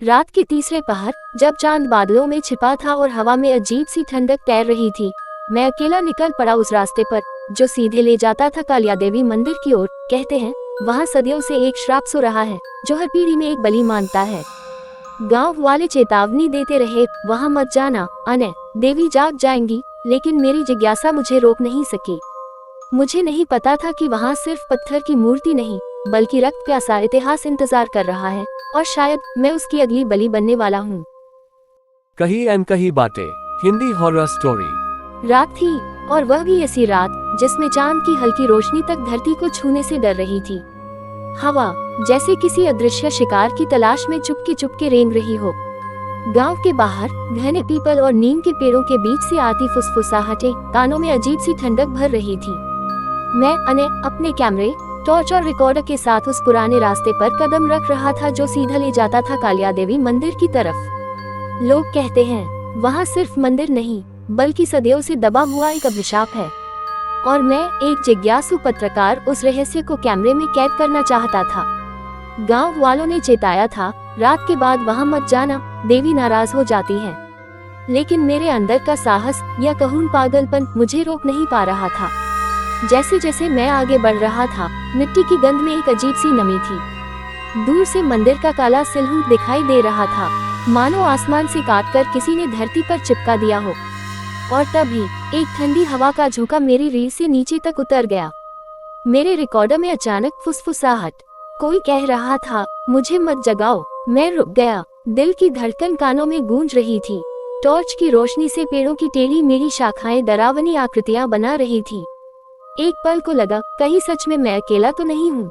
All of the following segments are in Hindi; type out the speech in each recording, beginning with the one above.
रात के तीसरे पहर, जब चांद बादलों में छिपा था और हवा में अजीब सी ठंडक तैर रही थी, मैं अकेला निकल पड़ा उस रास्ते पर जो सीधे ले जाता था कालिया देवी मंदिर की ओर। कहते हैं वहाँ सदियों से एक श्राप सो रहा है जो हर पीढ़ी में एक बलि मानता है। गांव वाले चेतावनी देते रहे, वहाँ मत जाना, अने देवी जाग जाएंगी, लेकिन मेरी जिज्ञासा मुझे रोक नहीं सकी। मुझे नहीं पता था कि वहाँ सिर्फ पत्थर की मूर्ति नहीं बल्कि रक्त प्यासा इतिहास इंतजार कर रहा है, और शायद मैं उसकी अगली बलि बनने वाला हूँ। कही अनकही बातें, हिंदी हॉरर स्टोरी। रात थी, और वह भी ऐसी रात जिसमें चांद की हल्की रोशनी तक धरती को छूने से डर रही थी। हवा जैसे किसी अदृश्य शिकार की तलाश में चुपके रेंग रही हो। गांव के बाहर घने पीपल और नीम के पेड़ों के बीच से आती फुसफुसाहटें कानों में अजीब सी ठंडक भर रही थी। मैं अपने कैमरे, टॉर्च और रिकॉर्डर के साथ उस पुराने रास्ते पर कदम रख रहा था जो सीधा ले जाता था कालिया देवी मंदिर की तरफ। लोग कहते हैं वहाँ सिर्फ मंदिर नहीं बल्कि सदियों से दबा हुआ एक अभिशाप है, और मैं एक जिज्ञासु पत्रकार उस रहस्य को कैमरे में कैद करना चाहता था। गांव वालों ने चेताया था, रात के बाद वहां मत जाना, देवी नाराज हो जाती है। लेकिन मेरे अंदर का साहस या कहूँ पागलपन मुझे रोक नहीं पा रहा था। जैसे जैसे मैं आगे बढ़ रहा था, मिट्टी की गंध में एक अजीब सी नमी थी। दूर से मंदिर का काला सिलहूट दिखाई दे रहा था, मानो आसमान से काटकर किसी ने धरती पर चिपका दिया हो। और तभी एक ठंडी हवा का झोंका मेरी रीढ़ से नीचे तक उतर गया। मेरे रिकॉर्डर में अचानक फुसफुसाहट, कोई कह रहा था मुझे मत जगाओ। मैं रुक गया, दिल की धड़कन कानों में गूंज रही थी। टॉर्च की रोशनी से पेड़ों की टेढ़ी मेढ़ी शाखाएं डरावनी आकृतियां बना रही थी। एक पल को लगा कहीं सच में मैं अकेला तो नहीं हूँ।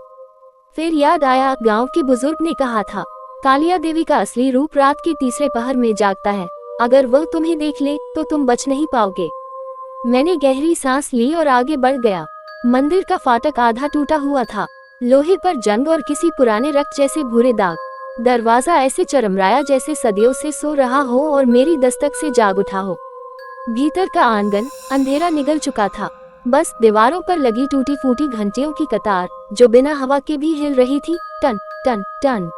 फिर याद आया, गांव के बुजुर्ग ने कहा था कालिया देवी का असली रूप रात के तीसरे पहर में जागता है। अगर वह तुम्हें देख ले तो तुम बच नहीं पाओगे। मैंने गहरी सांस ली और आगे बढ़ गया। मंदिर का फाटक आधा टूटा हुआ था, लोहे पर जंग और किसी पुराने रक्त जैसे भूरे दाग। दरवाजा ऐसे चरमराया जैसे सदियों से सो रहा हो और मेरी दस्तक से जाग उठा हो। भीतर का आंगन अंधेरा निगल चुका था, बस दीवारों पर लगी टूटी फूटी घंटियों की कतार जो बिना हवा के भी हिल रही थी। टन टन टन,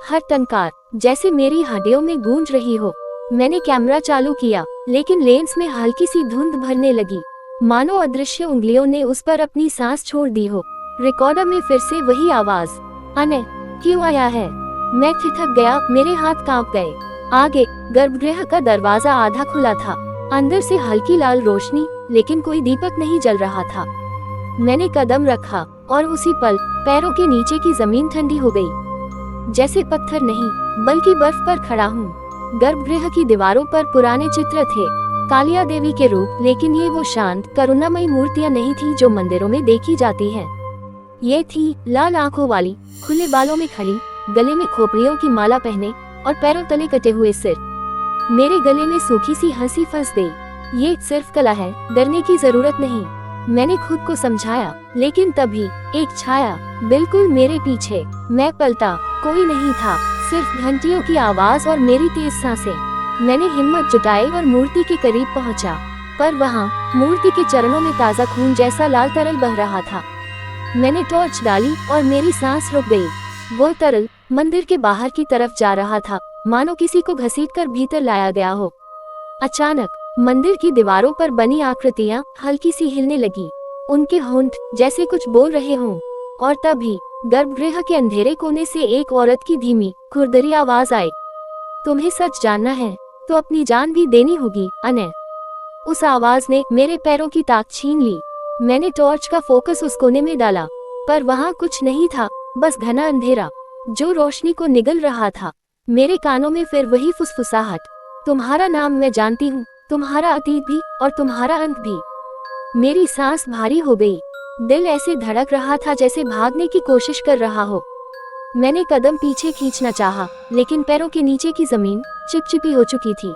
हर टनकार जैसे मेरी हड्डियों में गूंज रही हो। मैंने कैमरा चालू किया, लेकिन लेंस में हल्की सी धुंध भरने लगी, मानो अदृश्य उंगलियों ने उस पर अपनी सांस छोड़ दी हो। रिकॉर्डर में फिर से वही आवाज, अने क्यों आया है? मैं ठिठक गया, मेरे हाथ कांप गए। आगे गर्भगृह का दरवाजा आधा खुला था, अंदर से हल्की लाल रोशनी, लेकिन कोई दीपक नहीं जल रहा था। मैंने कदम रखा और उसी पल पैरों के नीचे की जमीन ठंडी हो गई, जैसे पत्थर नहीं बल्कि बर्फ पर खड़ा हूँ। गर्भगृह की दीवारों पर पुराने चित्र थे, कालिया देवी के रूप, लेकिन ये वो शांत करुणामयी मूर्तियां नहीं थी जो मंदिरों में देखी जाती हैं। ये थी लाल आंखों वाली, खुले बालों में खड़ी, गले में खोपड़ियों की माला पहने और पैरों तले कटे हुए सिर। मेरे गले में सूखी सी हंसी फंस गई। ये सिर्फ कला है, डरने की जरूरत नहीं, मैंने खुद को समझाया। लेकिन तभी एक छाया बिल्कुल मेरे पीछे। मैं पलटा, कोई नहीं था, सिर्फ घंटियों की आवाज और मेरी तेज सांसें। मैंने हिम्मत जुटाई और मूर्ति के करीब पहुंचा, पर वहां मूर्ति के चरणों में ताजा खून जैसा लाल तरल बह रहा था। मैंने टॉर्च डाली और मेरी सांस रुक गई। वो तरल मंदिर के बाहर की तरफ जा रहा था, मानो किसी को घसीटकर भीतर लाया गया हो। अचानक मंदिर की दीवारों पर बनी आकृतियां हल्की सी हिलने लगी, उनके होंठ जैसे कुछ बोल रहे हों। और तभी गर्भगृह के अंधेरे कोने से एक औरत की धीमी खुरदरी आवाज आई, तुम्हें सच जानना है तो अपनी जान भी देनी होगी, अने। उस आवाज ने मेरे पैरों की ताक छीन ली। मैंने टॉर्च का फोकस उस कोने में डाला, पर वहां कुछ नहीं था, बस घना अंधेरा जो रोशनी को निगल रहा था। मेरे कानों में फिर वही फुसफुसाहट, तुम्हारा नाम मैं जानती हूँ, तुम्हारा अतीत भी और तुम्हारा अंत भी। मेरी सांस भारी हो गई, दिल ऐसे धड़क रहा था जैसे भागने की कोशिश कर रहा हो। मैंने कदम पीछे खींचना चाहा, लेकिन पैरों के नीचे की जमीन चिपचिपी हो चुकी थी।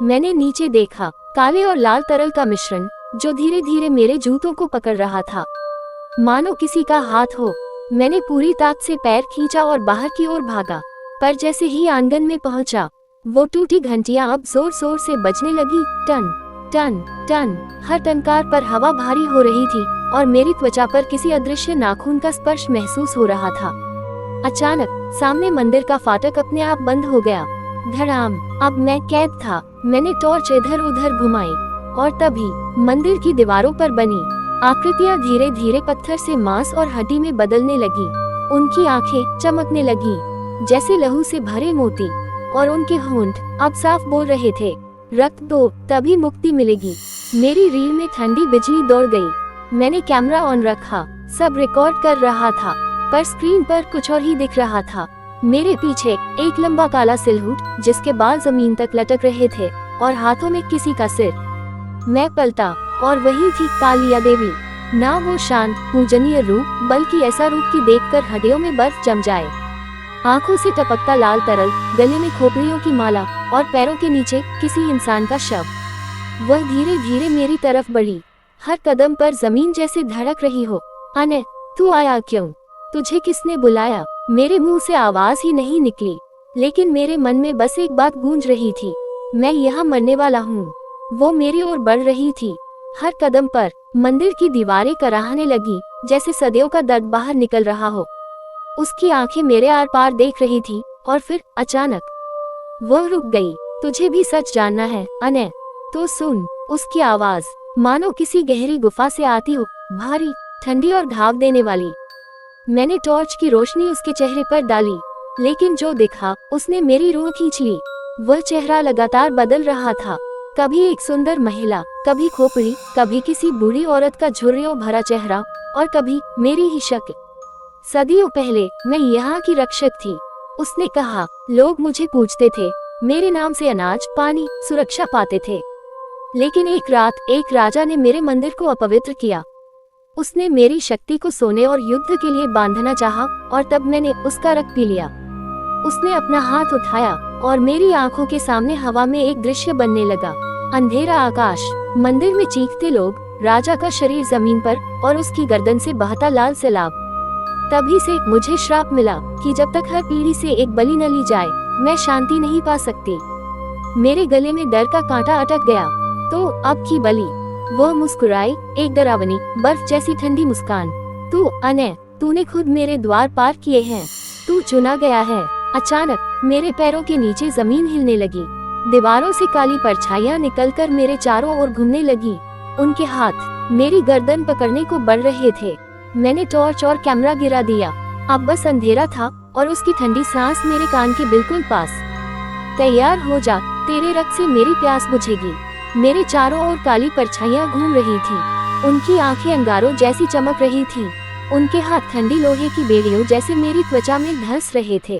मैंने नीचे देखा, काले और लाल तरल का मिश्रण जो धीरे धीरे मेरे जूतों को पकड़ रहा था, मानो किसी का हाथ हो। मैंने पूरी ताकत से पैर खींचा और बाहर की ओर भागा, पर जैसे ही आंगन में पहुंचा, वो टूटी घंटियां अब जोर जोर से बजने लगी। टन टन टन, हर टनकार पर हवा भारी हो रही थी और मेरी त्वचा पर किसी अदृश्य नाखून का स्पर्श महसूस हो रहा था। अचानक सामने मंदिर का फाटक अपने आप बंद हो गया। धड़ाम। अब मैं कैद था। मैंने टॉर्च इधर उधर घुमाई और तभी मंदिर की दीवारों पर बनी आकृतियां धीरे धीरे पत्थर से मांस और हड्डी में बदलने लगी। उनकी आंखें चमकने लगी जैसे लहू से भरे मोती और उनके होंठ अब साफ बोल रहे थे, रक्त दो, तभी मुक्ति मिलेगी। मेरी रीढ़ में ठंडी बिजली दौड़ गई। मैंने कैमरा ऑन रखा, सब रिकॉर्ड कर रहा था, पर स्क्रीन पर कुछ और ही दिख रहा था। मेरे पीछे एक लंबा काला सिलहूट जिसके बाल जमीन तक लटक रहे थे और हाथों में किसी का सिर। मैं पलटा और वही थी कालिया देवी। ना वो शांत पूजनीय रूप, बल्कि ऐसा रूप कि देखकर हड्डियों में बर्फ जम जाए। आंखों से टपकता लाल तरल, गले में खोपड़ियों की माला और पैरों के नीचे किसी इंसान का शव। वह धीरे धीरे मेरी तरफ बढ़ी, हर कदम पर जमीन जैसे धड़क रही हो। अने, तू आया क्यों? तुझे किसने बुलाया? मेरे मुंह से आवाज ही नहीं निकली, लेकिन मेरे मन में बस एक बात गूंज रही थी, मैं यहाँ मरने वाला हूँ। वो मेरी ओर बढ़ रही थी। हर कदम पर मंदिर की दीवारें कराहने लगी, जैसे सदियों का दर्द बाहर निकल रहा हो। उसकी आंखें मेरे आर पार देख रही थी और फिर अचानक वह रुक गई। तुझे भी सच जानना है अने? तो सुन। उसकी आवाज मानो किसी गहरी गुफा से आती हो, भारी, ठंडी और घाव देने वाली। मैंने टॉर्च की रोशनी उसके चेहरे पर डाली, लेकिन जो दिखा उसने मेरी रूह खींच ली। वह चेहरा लगातार बदल रहा था, कभी एक सुंदर महिला, कभी खोपड़ी, कभी किसी बूढ़ी औरत का झुर्रियों भरा चेहरा और कभी मेरी ही शक्ल। सदियों पहले मैं यहाँ की रक्षक थी, उसने कहा। लोग मुझे पूछते थे, मेरे नाम से अनाज, पानी, सुरक्षा पाते थे। लेकिन एक रात एक राजा ने मेरे मंदिर को अपवित्र किया। उसने मेरी शक्ति को सोने और युद्ध के लिए बांधना चाहा और तब मैंने उसका रक्त पी लिया। उसने अपना हाथ उठाया और मेरी आंखों के सामने हवा में एक दृश्य बनने लगा। अंधेरा आकाश, मंदिर में चीखते लोग, राजा का शरीर जमीन पर और उसकी गर्दन से बहता लाल सैलाब। तभी से मुझे श्राप मिला कि जब तक हर पीढ़ी से एक बलि न ली जाए, मैं शांति नहीं पा सकती। मेरे गले में डर का कांटा अटक गया। तो अब की बलि। वह मुस्कुराई, एक डरावनी, बर्फ जैसी ठंडी मुस्कान। तू अने, तूने खुद मेरे द्वार पार किए हैं, तू चुना गया है। अचानक मेरे पैरों के नीचे जमीन हिलने लगी, दीवारों से काली परछाइयां निकलकर मेरे चारों ओर घूमने लगी। उनके हाथ मेरी गर्दन पकड़ने को बढ़ रहे थे। मैंने टॉर्च और कैमरा गिरा दिया। अब बस अंधेरा था और उसकी ठंडी सांस मेरे कान के बिल्कुल पास। तैयार हो जा, तेरे रक्त से मेरी प्यास बुझेगी। मेरे चारों ओर काली परछाइयां घूम रही थी, उनकी आंखें अंगारों जैसी चमक रही थी, उनके हाथ ठंडी लोहे की बेड़ियों जैसे मेरी त्वचा में धंस रहे थे।